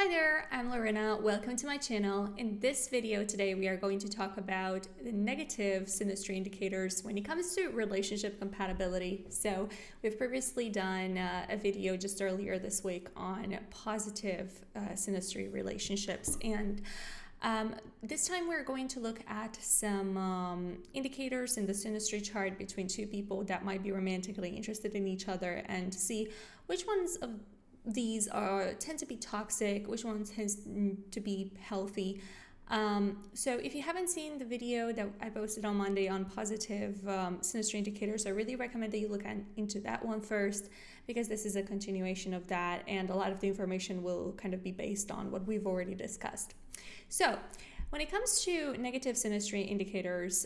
Hi there, I'm Lorena. Welcome to my channel. In this video today, we are going to talk about the negative synastry indicators when it comes to relationship compatibility. So we've previously done a video just earlier this week on positive synastry relationships, and this time we're going to look at some indicators in the synastry chart between two people that might be romantically interested in each other, and see which ones of these tend to be toxic, which ones tend to be healthy. So if you haven't seen the video that I posted on Monday on positive synastry indicators, I really recommend that you look into that one first, because this is a continuation of that, and a lot of the information will kind of be based on what we've already discussed. So when it comes to negative synastry indicators,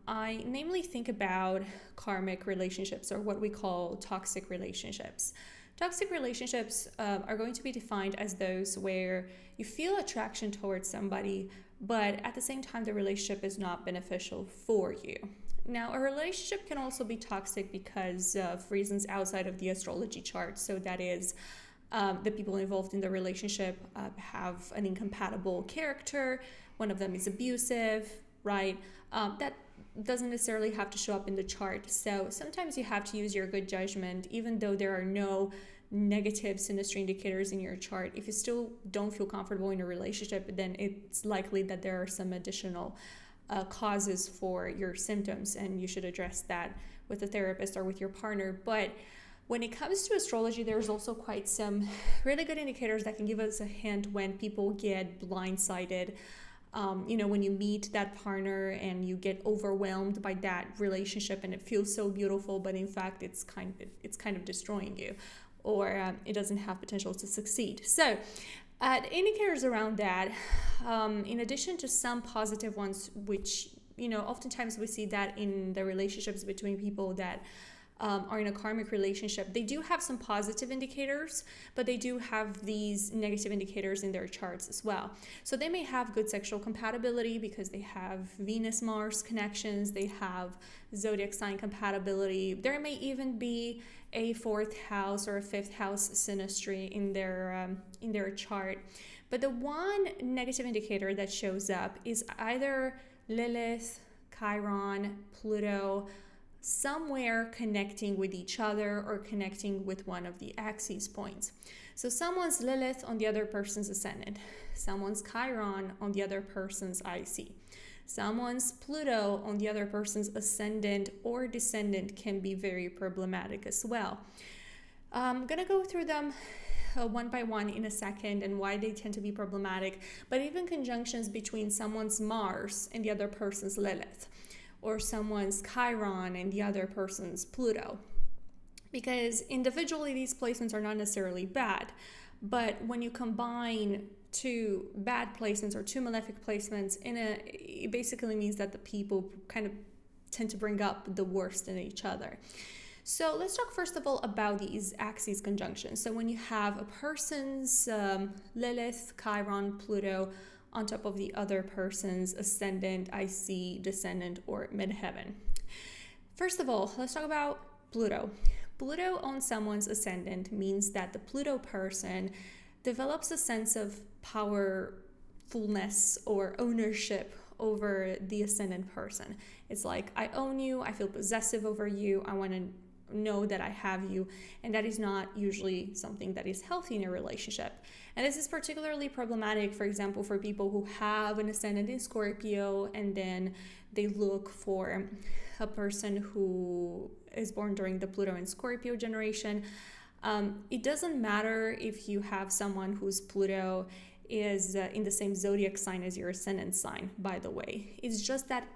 I namely think about karmic relationships, or what we call toxic relationships. Toxic relationships are going to be defined as those where you feel attraction towards somebody, but at the same time, the relationship is not beneficial for you. Now, a relationship can also be toxic because of reasons outside of the astrology chart. So that is, the people involved in the relationship have an incompatible character. One of them is abusive, right? That doesn't necessarily have to show up in the chart. So sometimes you have to use your good judgment, even though there are no negative synastry indicators in your chart. If you still don't feel comfortable in a relationship, then it's likely that there are some additional causes for your symptoms, and you should address that with a therapist or with your partner. But when it comes to astrology, there's also quite some really good indicators that can give us a hint when people get blindsided. When you meet that partner and you get overwhelmed by that relationship and it feels so beautiful, but in fact it's kind of destroying you, or it doesn't have potential to succeed. So the indicators around that, in addition to some positive ones, which oftentimes we see that in the relationships between people that are in a karmic relationship, they do have some positive indicators, but they do have these negative indicators in their charts as well. So they may have good sexual compatibility because they have Venus-Mars connections, they have zodiac sign compatibility. There may even be a fourth house or a fifth house synastry in their chart. But the one negative indicator that shows up is either Lilith, Chiron, Pluto, somewhere connecting with each other or connecting with one of the axis points. So someone's Lilith on the other person's ascendant, someone's Chiron on the other person's IC, someone's Pluto on the other person's ascendant or descendant can be very problematic as well. I'm gonna go through them one by one in a second and why they tend to be problematic, but even conjunctions between someone's Mars and the other person's Lilith, or someone's Chiron and the other person's Pluto. Because individually these placements are not necessarily bad, but when you combine two bad placements or two malefic placements, it basically means that the people kind of tend to bring up the worst in each other. So let's talk first of all about these axis conjunctions. So when you have a person's Lilith, Chiron, Pluto on top of the other person's ascendant, IC, descendant, or midheaven. First of all, let's talk about Pluto. Pluto on someone's ascendant means that the Pluto person develops a sense of powerfulness or ownership over the ascendant person. It's like, I own you, I feel possessive over you, I want to know that I have you, and that is not usually something that is healthy in a relationship. And this is particularly problematic, for example, for people who have an ascendant in Scorpio and then they look for a person who is born during the Pluto and Scorpio generation. It doesn't matter if you have someone whose Pluto is in the same zodiac sign as your ascendant sign, by the way. It's just that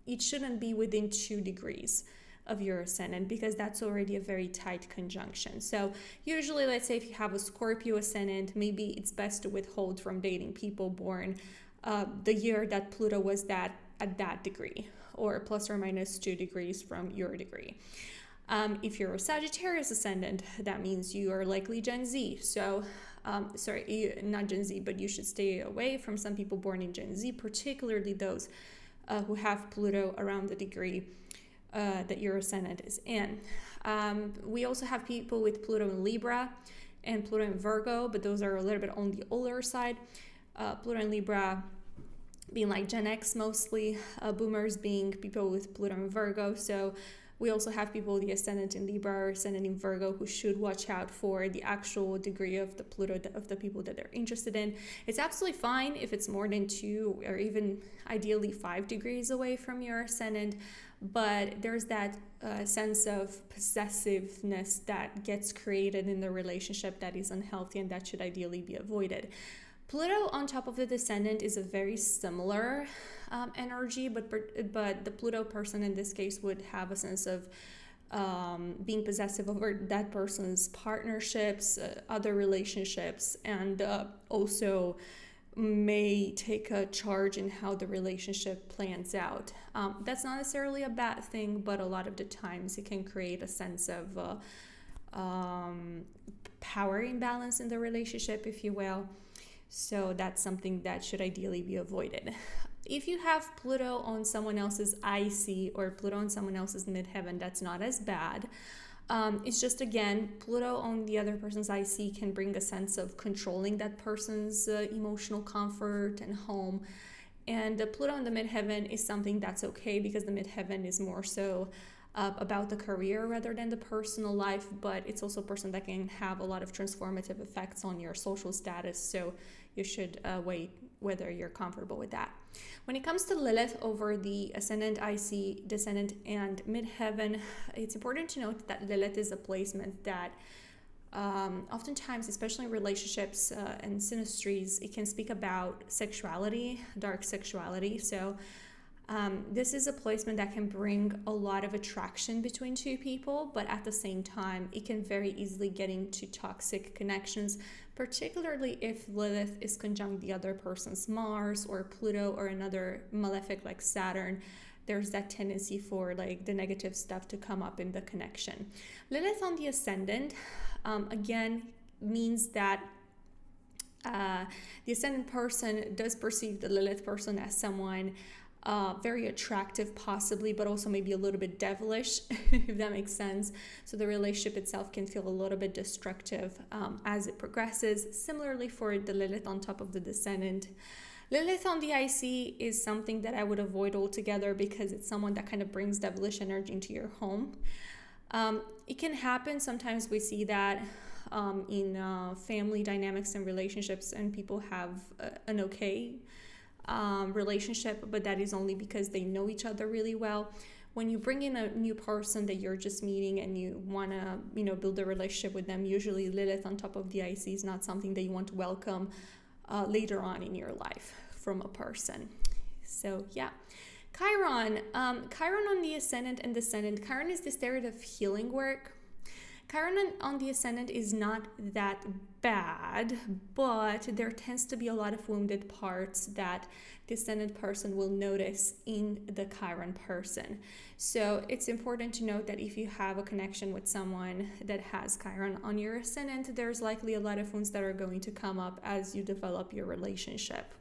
it shouldn't be within 2 degrees of your ascendant, because that's already a very tight conjunction. So usually, let's say if you have a Scorpio ascendant, maybe it's best to withhold from dating people born the year that Pluto was at that degree, or plus or minus 2 degrees from your degree. If you're a Sagittarius ascendant, that means you are likely Gen Z. So, not Gen Z, but you should stay away from some people born in Gen Z, particularly those who have Pluto around the degree that your ascendant is in. We also have people with Pluto in Libra, and Pluto in Virgo, but those are a little bit on the older side. Pluto in Libra being like Gen X mostly, boomers being people with Pluto in Virgo. So we also have people with the ascendant in Libra or ascendant in Virgo who should watch out for the actual degree of the Pluto of the people that they're interested in. It's absolutely fine if it's more than 2 or even ideally 5 degrees away from your ascendant, but there's that sense of possessiveness that gets created in the relationship that is unhealthy, and that should ideally be avoided. Pluto on top of the descendant is a very similar energy, but the Pluto person in this case would have a sense of being possessive over that person's partnerships, other relationships, and also may take a charge in how the relationship plans out. That's not necessarily a bad thing, but a lot of the times it can create a sense of power imbalance in the relationship, if you will. So that's something that should ideally be avoided. If you have Pluto on someone else's IC or Pluto on someone else's midheaven, that's not as bad. It's just, again, Pluto on the other person's IC can bring a sense of controlling that person's emotional comfort and home. And Pluto in the midheaven is something that's okay, because the midheaven is more so about the career rather than the personal life, but it's also a person that can have a lot of transformative effects on your social status. So you should weigh whether you're comfortable with that. When it comes to Lilith over the ascendant, IC, descendant, and midheaven, it's important to note that Lilith is a placement that oftentimes, especially in relationships and synastries, it can speak about sexuality, dark sexuality. So this is a placement that can bring a lot of attraction between two people, but at the same time, it can very easily get into toxic connections, particularly if Lilith is conjunct the other person's Mars or Pluto or another malefic like Saturn. There's that tendency for like the negative stuff to come up in the connection. Lilith on the ascendant, again, means that the ascendant person does perceive the Lilith person as someone very attractive possibly, but also maybe a little bit devilish, if that makes sense. So the relationship itself can feel a little bit destructive as it progresses. Similarly for the Lilith on top of the descendant. Lilith on the IC is something that I would avoid altogether, because it's someone that kind of brings devilish energy into your home. It can happen. Sometimes we see that in family dynamics and relationships, and people have an okay relationship, but that is only because they know each other really well. When you bring in a new person that you're just meeting and you want to, build a relationship with them, usually Lilith on top of the IC is not something that you want to welcome later on in your life from a person. So yeah. Chiron. Chiron on the ascendant and descendant. Chiron is this area of healing work. Chiron on the ascendant is not that bad, but there tends to be a lot of wounded parts that the ascendant person will notice in the Chiron person. So it's important to note that if you have a connection with someone that has Chiron on your ascendant, there's likely a lot of wounds that are going to come up as you develop your relationship.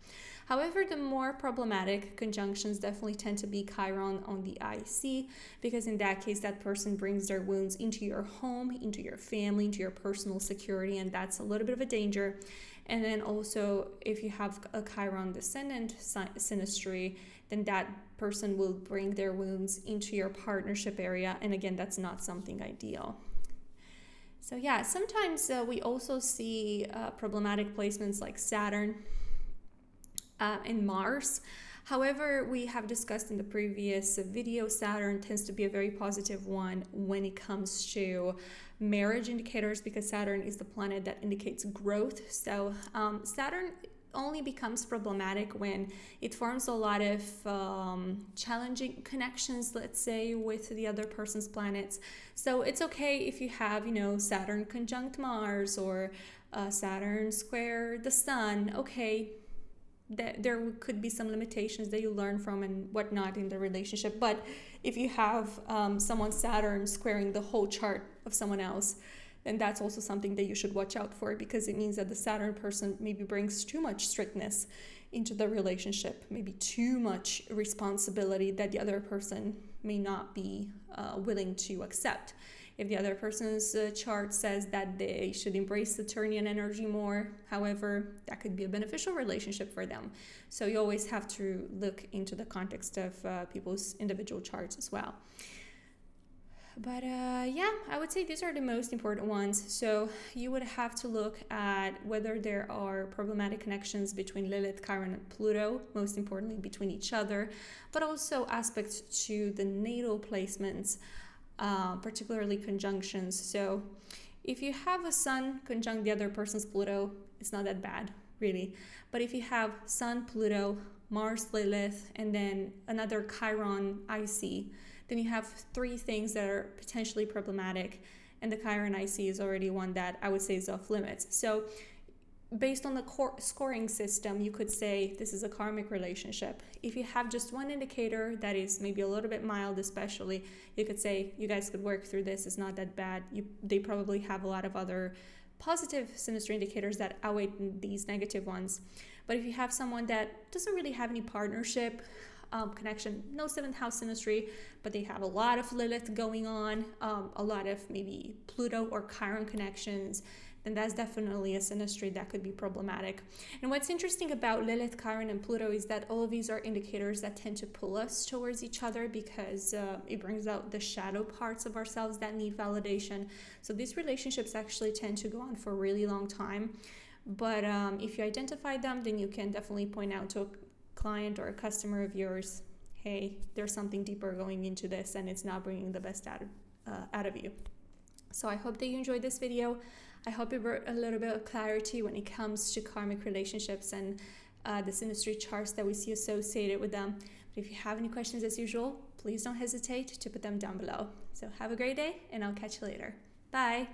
However, the more problematic conjunctions definitely tend to be Chiron on the IC, because in that case, that person brings their wounds into your home, into your family, into your personal security, and that's a little bit of a danger. And then also, if you have a Chiron descendant synastry, then that person will bring their wounds into your partnership area, and again, that's not something ideal. So yeah, sometimes we also see problematic placements like Saturn and Mars. However, we have discussed in the previous video, Saturn tends to be a very positive one when it comes to marriage indicators, because Saturn is the planet that indicates growth. So Saturn only becomes problematic when it forms a lot of challenging connections, let's say, with the other person's planets. So it's okay if you have, Saturn conjunct Mars or Saturn square the Sun. Okay, there could be some limitations that you learn from and whatnot in the relationship. But if you have someone Saturn squaring the whole chart of someone else, then that's also something that you should watch out for, because it means that the Saturn person maybe brings too much strictness into the relationship, maybe too much responsibility that the other person may not be willing to accept, If the other person's chart says that they should embrace Saturnian energy more, however, that could be a beneficial relationship for them. So you always have to look into the context of people's individual charts as well. But yeah, I would say these are the most important ones. So you would have to look at whether there are problematic connections between Lilith, Chiron, and Pluto, most importantly between each other, but also aspects to the natal placements, particularly conjunctions. So if you have a Sun conjunct the other person's Pluto, it's not that bad, really. But if you have Sun, Pluto, Mars, Lilith, and then another Chiron IC, then you have three things that are potentially problematic, and the Chiron IC is already one that I would say is off limits. So based on the scoring system, you could say this is a karmic relationship. If you have just one indicator that is maybe a little bit mild, especially, you could say you guys could work through this, it's not that bad. They probably have a lot of other positive synastry indicators that outweigh these negative ones. But if you have someone that doesn't really have any partnership connection, no 7th house synastry, but they have a lot of Lilith going on, a lot of maybe Pluto or Chiron connections, then that's definitely a synastry that could be problematic. And what's interesting about Lilith, Chiron, and Pluto is that all of these are indicators that tend to pull us towards each other because it brings out the shadow parts of ourselves that need validation. So these relationships actually tend to go on for a really long time. But if you identify them, then you can definitely point out to a client or a customer of yours, hey, there's something deeper going into this and it's not bringing the best out of you. So I hope that you enjoyed this video. I hope it brought a little bit of clarity when it comes to karmic relationships and the synastry charts that we see associated with them. But if you have any questions, as usual, please don't hesitate to put them down below. So have a great day, and I'll catch you later. Bye.